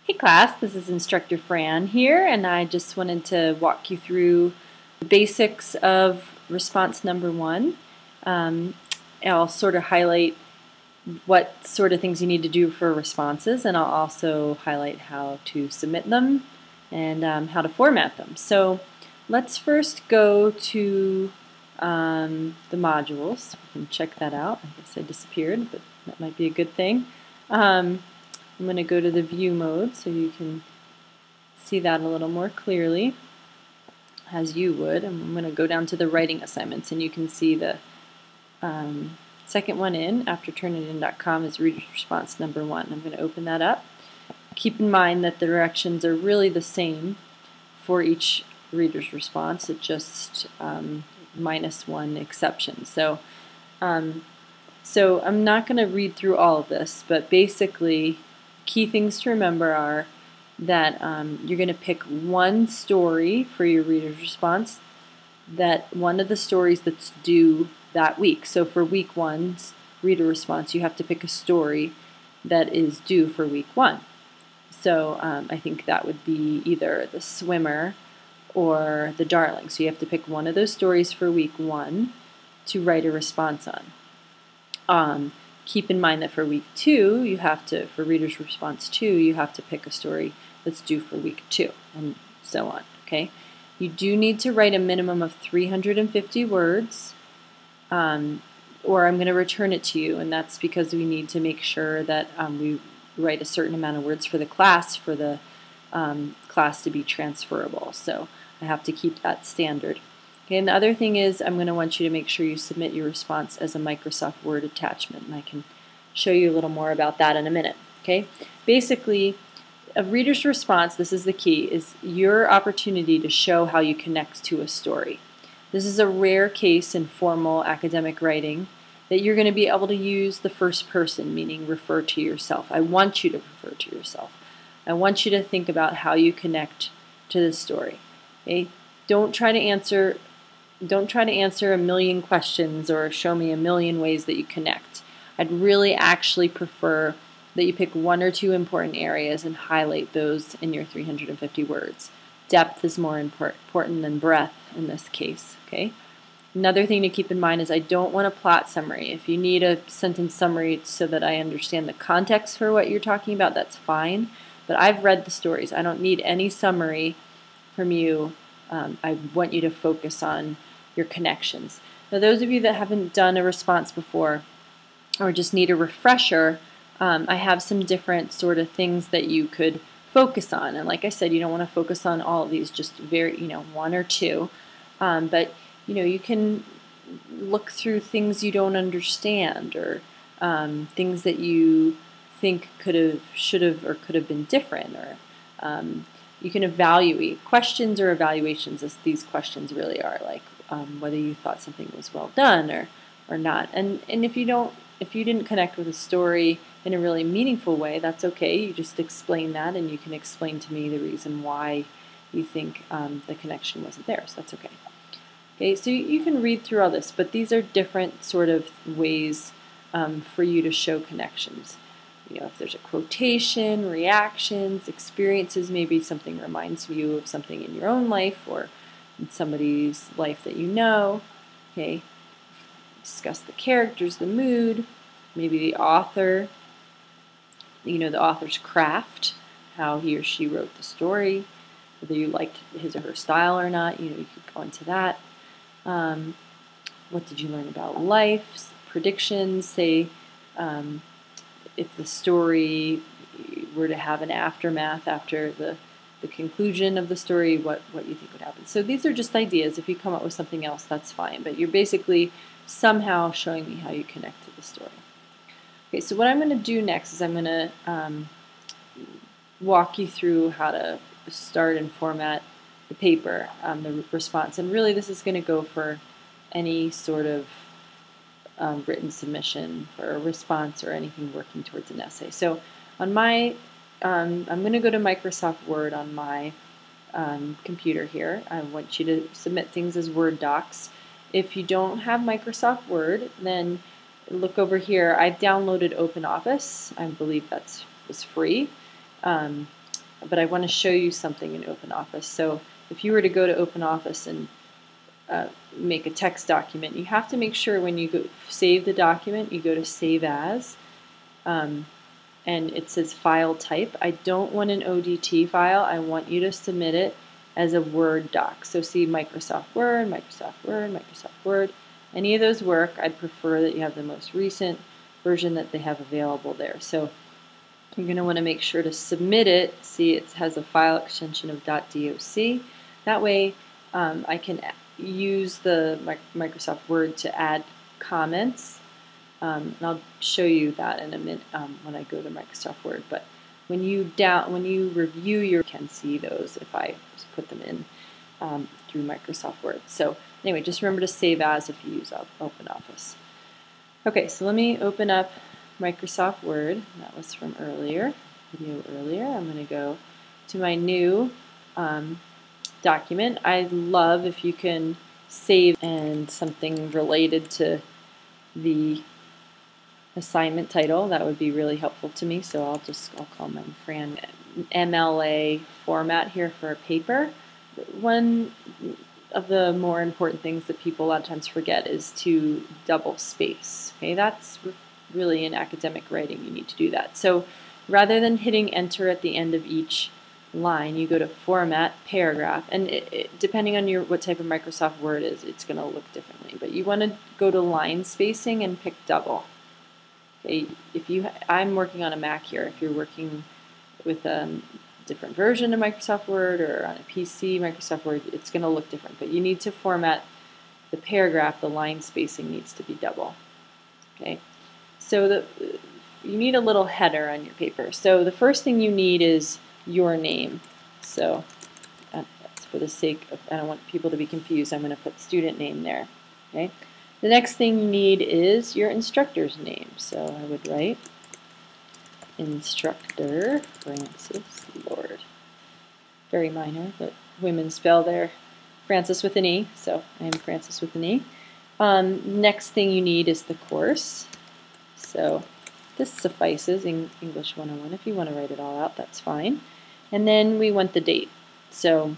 Hey class, this is Instructor Fran here, and I just wanted to walk you through the basics of response number one. I'll sort of highlight what sort of things you need to do for responses, and I'll also highlight how to submit them and how to format them. So let's first go to the modules. We can check that out. I guess I disappeared, but that might be a good thing. I'm going to go to the view mode so you can see that a little more clearly, as you would. I'm going to go down to the writing assignments, and you can see the second one in after turnitin.com is reader's response number one. I'm going to open that up. Keep in mind that the directions are really the same for each reader's response. It's just minus one exception. So I'm not going to read through all of this, but basically key things to remember are that you're going to pick one story for your reader's response, that one of the stories that's due that week. So for week one's reader response, you have to pick a story that is due for week one. So I think that would be either The Swimmer or The Darling. So you have to pick one of those stories for week one to write a response on. Keep in mind that for week two, you have to, for reader's response 2, you have to pick a story that's due for week 2, and so on. Okay, you do need to write a minimum of 350 words, or I'm going to return it to you, and that's because we need to make sure that we write a certain amount of words for the class class to be transferable. So I have to keep that standard. Okay, and the other thing is I'm going to want you to make sure you submit your response as a Microsoft Word attachment, and I can show you a little more about that in a minute. Okay, basically, a reader's response, this is the key, is your opportunity to show how you connect to a story. This is a rare case in formal academic writing that you're going to be able to use the first person, meaning refer to yourself. I want you to refer to yourself. I want you to think about how you connect to the story. Okay? Don't try to answer a million questions or show me a million ways that you connect. I'd really actually prefer that you pick one or two important areas and highlight those in your 350 words. Depth is more important than breadth in this case. Okay. Another thing to keep in mind is I don't want a plot summary. If you need a sentence summary so that I understand the context for what you're talking about, that's fine. But I've read the stories. I don't need any summary from you. I want you to focus on your connections. Now, those of you that haven't done a response before or just need a refresher, I have some different sort of things that you could focus on. And like I said, you don't want to focus on all of these, just one or two. But you can look through things you don't understand, or things that you think should have, or could have been different, or you can evaluate questions or evaluations, as these questions really are, like whether you thought something was well done or not. And if you didn't connect with a story in a really meaningful way, that's okay. You just explain that, and you can explain to me the reason why you think the connection wasn't there. So that's okay. Okay, so you can read through all this, but these are different sort of ways for you to show connections. If there's a quotation, reactions, experiences, maybe something reminds you of something in your own life or in somebody's life that you know. Okay, discuss the characters, the mood, maybe the author, the author's craft, how he or she wrote the story, whether you liked his or her style or not. You could go into that. What did you learn about life? Predictions, say, if the story were to have an aftermath after the conclusion of the story, what you think would happen. So these are just ideas. If you come up with something else, that's fine. But you're basically somehow showing me how you connect to the story. Okay, so what I'm going to do next is I'm going to walk you through how to start and format the paper, the response. And really this is going to go for any sort of written submission for a response or anything working towards an essay. So on my, I'm going to go to Microsoft Word on my computer here. I want you to submit things as Word docs. If you don't have Microsoft Word, then look over here. I've downloaded OpenOffice. I believe that was free. but I want to show you something in OpenOffice. So if you were to go to OpenOffice and make a text document, you have to make sure when you go save the document, you go to Save As, and it says File Type. I don't want an ODT file. I want you to submit it as a Word doc. So see Microsoft Word, Microsoft Word, Microsoft Word. Any of those work. I'd prefer that you have the most recent version that they have available there. So you're going to want to make sure to submit it. See, it has a file extension of .doc. That way I can use the Microsoft Word to add comments. And I'll show you that in a minute when I go to Microsoft Word. But when you review you can see those if I put them in through Microsoft Word. So anyway, just remember to save as if you use OpenOffice. Okay, so let me open up Microsoft Word. That was from video earlier. I'm going to go to my new document. I love if you can save and something related to the assignment title. That would be really helpful to me. So I'll call mine Fran MLA format here for a paper. One of the more important things that people a lot of times forget is to double space. Okay, that's really in academic writing you need to do that. So rather than hitting enter at the end of each line, you go to Format, Paragraph, and depending on what type of Microsoft Word is, it's going to look differently. But you want to go to line spacing and pick double. Okay, I'm working on a Mac here. If you're working with a different version of Microsoft Word or on a PC Microsoft Word, it's going to look different. But you need to format the paragraph. The line spacing needs to be double. Okay, so you need a little header on your paper. So the first thing you need is your name. So for the sake of, I don't want people to be confused, I'm going to put student name there. Okay. The next thing you need is your instructor's name. So I would write Instructor Francis Lord. Very minor, but women spell their Francis with an E, so I am Francis with an E. Next thing you need is the course. So this suffices in English 101. If you want to write it all out, that's fine. And then we want the date. So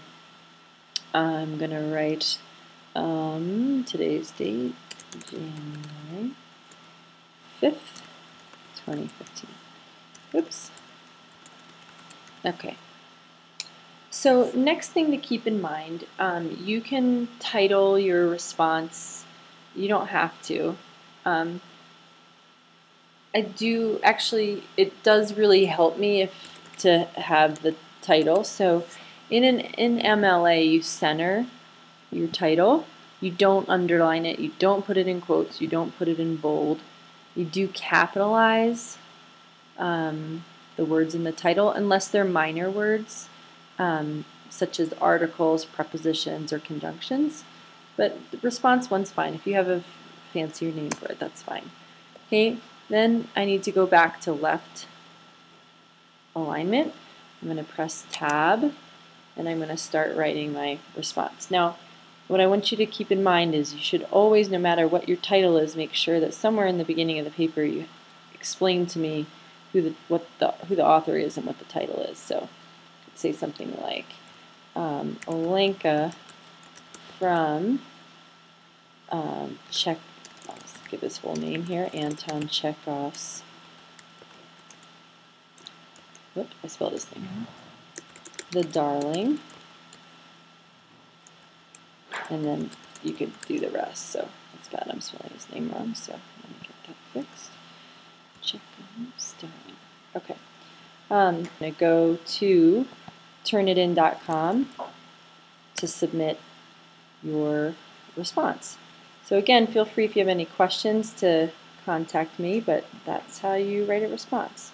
I'm going to write today's date, January 5th, 2015. Oops. Okay. So next thing to keep in mind, you can title your response. You don't have to. It does really help me to have the title. So in MLA, you center your title. You don't underline it. You don't put it in quotes. You don't put it in bold. You do capitalize the words in the title, unless they're minor words, such as articles, prepositions, or conjunctions. But the response one's fine. If you have a fancier name for it, that's fine. Okay, then I need to go back to left alignment. I'm going to press Tab, and I'm going to start writing my response. Now, what I want you to keep in mind is you should always, no matter what your title is, make sure that somewhere in the beginning of the paper you explain to me who the author is and what the title is. So let's say something like Olenka from Check. Let's give his whole name here. Anton Chekhov's. Whoop! I spelled his name wrong. The Darling. And then you could do the rest. So that's bad. I'm spelling his name wrong. So let me get that fixed. Chekhov's Darling. Okay. I'm going to go to Turnitin.com to submit your response. So again, feel free if you have any questions to contact me, but that's how you write a response.